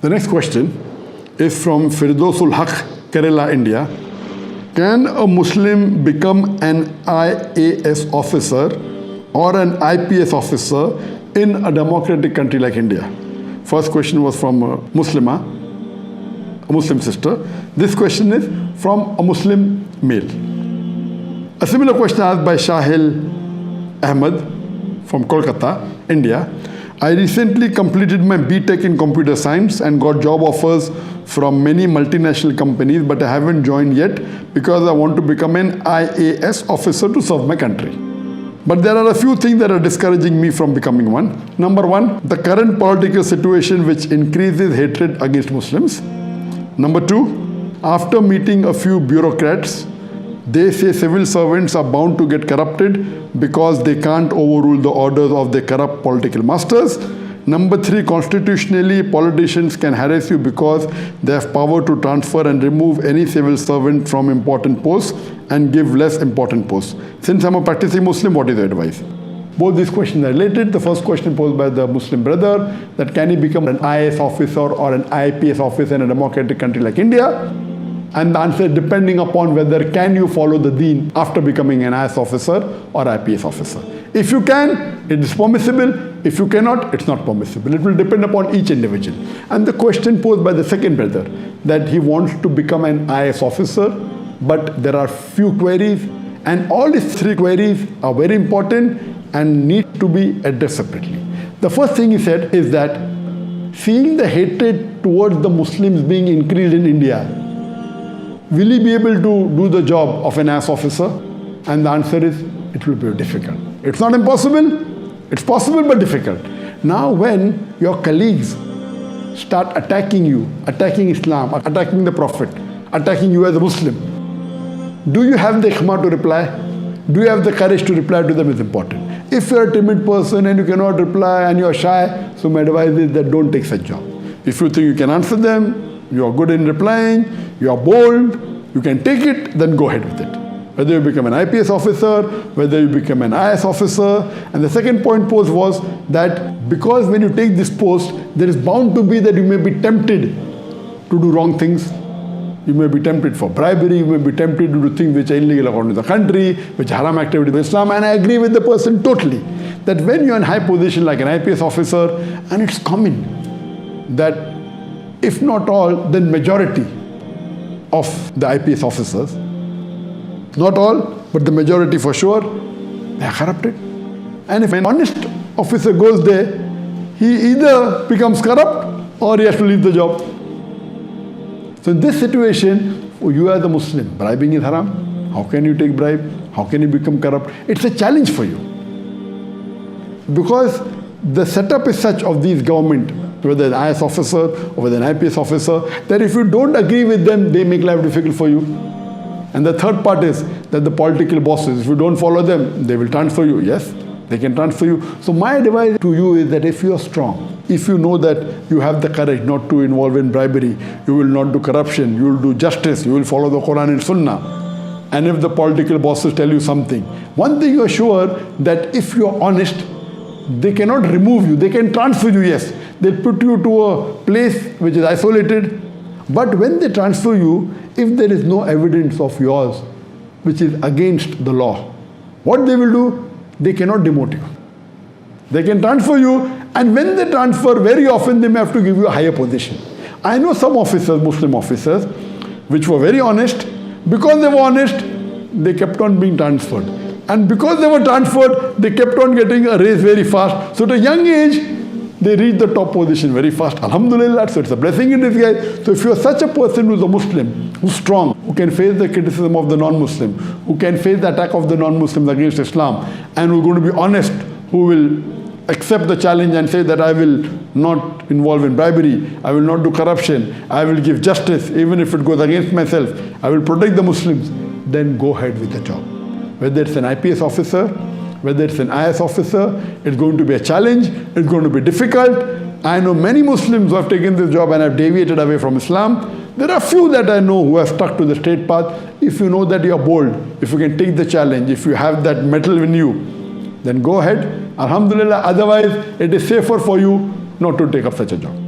The next question is from Firdosul Haq, Kerala, India. Can a Muslim become an IAS officer or an IPS officer in a democratic country like India? First question was from a Muslima, a Muslim sister. This question is from a Muslim male. A similar question asked by Shahil Ahmed from Kolkata, India. I recently completed my BTech in computer science and got job offers from many multinational companies, but I haven't joined yet because I want to become an IAS officer to serve my country. But there are a few things that are discouraging me from becoming one. Number one, the current political situation which increases hatred against Muslims. Number two, after meeting a few bureaucrats, they say civil servants are bound to get corrupted because they can't overrule the orders of their corrupt political masters. Number three, constitutionally, politicians can harass you because they have power to transfer and remove any civil servant from important posts and give less important posts. Since I'm a practicing Muslim, what is the advice? Both these questions are related. The first question posed by the Muslim brother, that can he become an IAS officer or an IPS officer in a democratic country like India? And the answer is depending upon whether can you follow the deen after becoming an IAS officer or IPS officer. If you can, it is permissible. If you cannot, it's not permissible. It will depend upon each individual. And the question posed by the second brother, that he wants to become an IAS officer, but there are few queries, and all these three queries are very important and need to be addressed separately. The first thing he said is that seeing the hatred towards the Muslims being increased in India, will he be able to do the job of an IAS officer? And the answer is, it will be difficult. It's not impossible, it's possible but difficult. Now when your colleagues start attacking you, attacking Islam, attacking the Prophet, attacking you as a Muslim, do you have the ikhma to reply? Do you have the courage to reply to them is important. If you're a timid person and you cannot reply and you're shy, so my advice is that don't take such job. If you think you can answer them, you are good in replying, you are bold, you can take it, then go ahead with it. Whether you become an IPS officer, whether you become an IAS officer. And the second point posed was that because when you take this post, there is bound to be that you may be tempted to do wrong things. You may be tempted for bribery, you may be tempted to do things which are illegal according to the country, which are haram activity of Islam. And I agree with the person totally, that when you're in high position like an IPS officer, and it's common that if not all, then majority of the IPS officers, not all, but the majority for sure, they are corrupted. And if an honest officer goes there, he either becomes corrupt or he has to leave the job. So in this situation, you as a Muslim, bribing is haram. How can you take bribe? How can you become corrupt? It's a challenge for you. Because the setup is such of these government, whether an IAS officer or whether an IPS officer, that if you don't agree with them, they make life difficult for you. And the third part is that the political bosses, if you don't follow them, they will transfer you. Yes, they can transfer you. So my advice to you is that if you are strong, if you know that you have the courage not to involve in bribery, you will not do corruption, you will do justice, you will follow the Quran and Sunnah. And if the political bosses tell you something, one thing you are sure that if you are honest, they cannot remove you, they can transfer you, yes. They'll put you to a place which is isolated. But when they transfer you, if there is no evidence of yours which is against the law, what they will do? They cannot demote you. They can transfer you, and when they transfer, very often they may have to give you a higher position. I know some officers, Muslim officers, which were very honest. Because they were honest, they kept on being transferred. And because they were transferred, they kept on getting a raise very fast. So at a young age, they reach the top position very fast. Alhamdulillah, so it's a blessing in disguise. So if you are such a person who's a Muslim, who's strong, who can face the criticism of the non-Muslim, who can face the attack of the non-Muslims against Islam, and who's going to be honest, who will accept the challenge and say that I will not involve in bribery, I will not do corruption, I will give justice, even if it goes against myself, I will protect the Muslims, then go ahead with the job. Whether it's an IPS officer, whether it's an IAS officer, it's going to be a challenge, it's going to be difficult. I know many Muslims who have taken this job and have deviated away from Islam. There are few that I know who have stuck to the straight path. If you know that you are bold, if you can take the challenge, if you have that mettle in you, then go ahead. Alhamdulillah, otherwise it is safer for you not to take up such a job.